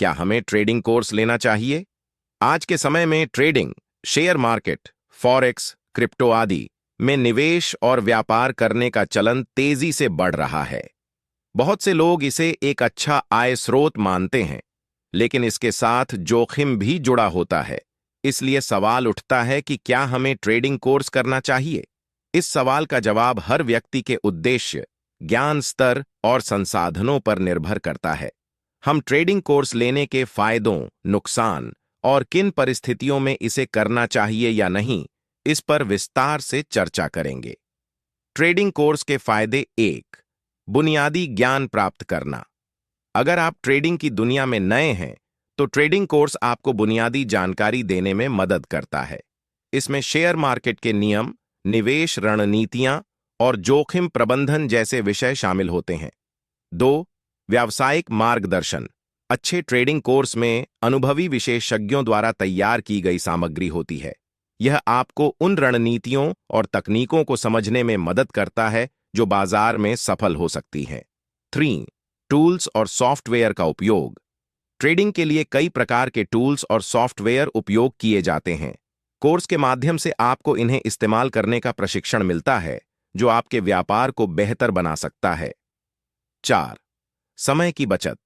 क्या हमें trading course लेना चाहिए? आज के समय में trading, share market, forex, crypto आदि में निवेश और व्यापार करने का चलन तेजी से बढ़ रहा है। बहुत से लोग इसे एक अच्छा आय स्रोत मानते हैं, लेकिन इसके साथ जोखिम भी जुड़ा होता है। इसलिए सवाल उठता है कि क्या हमें ट्रेडिंग कोर्स करना चाहिए? इस सवाल का जवाब हर व्यक्ति के उद्देश्य, ज्ञान स्तर और संसाधनों पर निर्भर करता है। हम ट्रेडिंग कोर्स लेने के फायदों, नुकसान और किन परिस्थितियों में इसे करना चाहिए या नहीं, इस पर विस्तार से चर्चा करेंगे। ट्रेडिंग कोर्स के फायदे। 1. बुनियादी ज्ञान प्राप्त करना। अगर आप ट्रेडिंग की दुनिया में नए हैं, तो ट्रेडिंग कोर्स आपको बुनियादी जानकारी देने में मदद करता है। इसमें शेयर मार्केट के नियम, निवेश रणनीतियां और जोखिम प्रबंधन जैसे विषय शामिल होते हैं। 2. व्यावसायिक मार्गदर्शन। अच्छे ट्रेडिंग कोर्स में अनुभवी विशेषज्ञों द्वारा तैयार की गई सामग्री होती है। यह आपको उन रणनीतियों और तकनीकों को समझने में मदद करता है जो बाजार में सफल हो सकती हैं। 3. टूल्स और सॉफ्टवेयर का उपयोग। ट्रेडिंग के लिए कई प्रकार के टूल्स और सॉफ्टवेयर उपयोग किए जाते हैं। कोर्स के माध्यम से आपको इन्हें इस्तेमाल करने का प्रशिक्षण मिलता है, जो आपके व्यापार को बेहतर बना सकता है। 4. समय की बचत।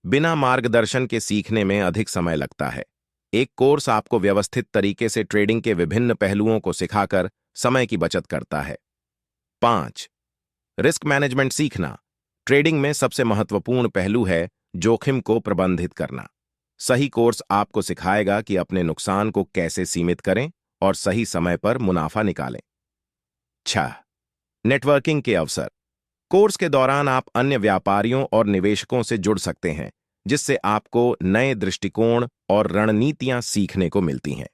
बिना मार्गदर्शन के सीखने में अधिक समय लगता है। एक कोर्स आपको व्यवस्थित तरीके से ट्रेडिंग के विभिन्न पहलुओं को सिखाकर समय की बचत करता है। 5. रिस्क मैनेजमेंट सीखना। ट्रेडिंग में सबसे महत्वपूर्ण पहलू है जोखिम को प्रबंधित करना। सही कोर्स आपको सिखाएगा कि अपने नुकसान को कैसे सीमित करें और सही समय पर मुनाफा निकालें। 6. नेटवर्किंग के अवसर। कोर्स के दौरान आप अन्य व्यापारियों और निवेशकों से जुड़ सकते हैं, जिससे आपको नए दृष्टिकोण और रणनीतियां सीखने को मिलती हैं।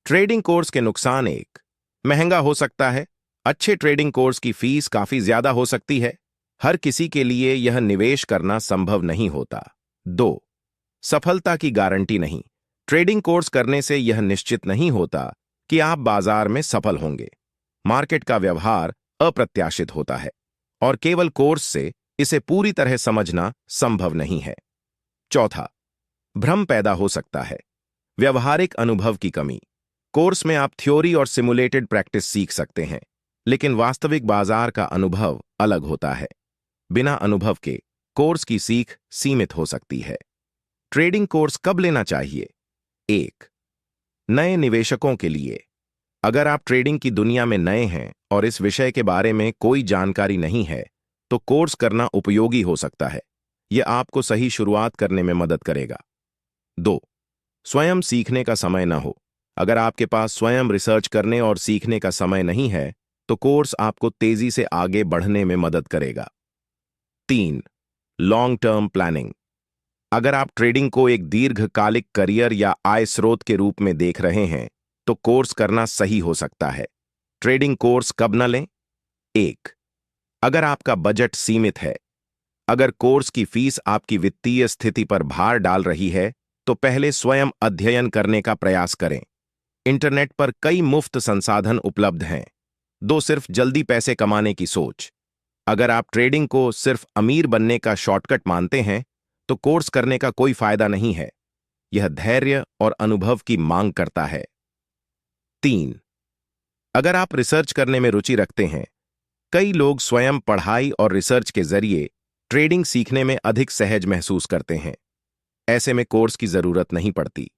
ट्रेडिंग कोर्स के नुकसान। 1. महंगा हो सकता है। अच्छे ट्रेडिंग कोर्स की फीस काफी ज्यादा हो सकती है। हर किसी के लिए यह निवेश करना संभव नहीं होता। 2. सफलता की गारंटी नहीं। ट्रेडिंग कोर्स करने से यह निश्चित नहीं होता कि आप बाजार में सफल होंगे। मार्केट का व्यवहार अप्रत्याशित होता है और केवल कोर्स से इसे पूरी तरह समझना संभव नहीं है। 4. भ्रम पैदा हो सकता है। व्यवहारिक अनुभव की कमी। कोर्स में आप थ्योरी और सिमुलेटेड प्रैक्टिस सीख सकते हैं, लेकिन वास्तविक बाजार का अनुभव अलग होता है। बिना अनुभव के कोर्स की सीख सीमित हो सकती है। ट्रेडिंग कोर्स कब लेना चाहिए? 1. नए निवेशकों के लिए। अगर आप ट्रेडिंग की दुनिया में नए हैं और इस विषय के बारे में कोई जानकारी नहीं है, तो कोर्स करना उपयोगी हो सकता है। यह आपको सही शुरुआत करने में मदद करेगा। 2. स्वयं सीखने का समय न हो। अगर आपके पास स्वयं रिसर्च करने और सीखने का समय नहीं है, तो कोर्स आपको तेजी से आगे बढ़ने में मदद करेगा। 3. Long term planning. अगर आप ट्रेडिंग को एक दीर्घकालिक करियर या आय स्रोत के रूप में देख रहे हैं, तो कोर्स करना सही हो सकता है। ट्रेडिंग कोर्स कब न लें? 1. अगर आपका बजट सीमित है। अगर कोर्स की फीस आपकी वित्तीय स्थिति पर भार डाल रही है, तो पहले स्वयं अध्ययन करने का प्रयास करें। इंटरनेट पर कई मुफ्त संसाधन उपलब्ध हैं। 2. सिर्फ जल्दी पैसे कमाने की सोच। अगर आप ट्रेडिंग को सिर्फ अमीर बनने का शॉर्टकट मानते हैं, तो कोर्स करने का कोई फायदा नहीं है। यह धैर्य और अनुभव की मांग करता है। 3. अगर आप रिसर्च करने में रुचि रखते हैं। कई लोग स्वयं पढ़ाई और रिसर्च के जरिए ट्रेडिंग सीखने में अधिक सहज महसूस करते हैं। ऐसे में कोर्स की जरूरत नहीं पड़ती।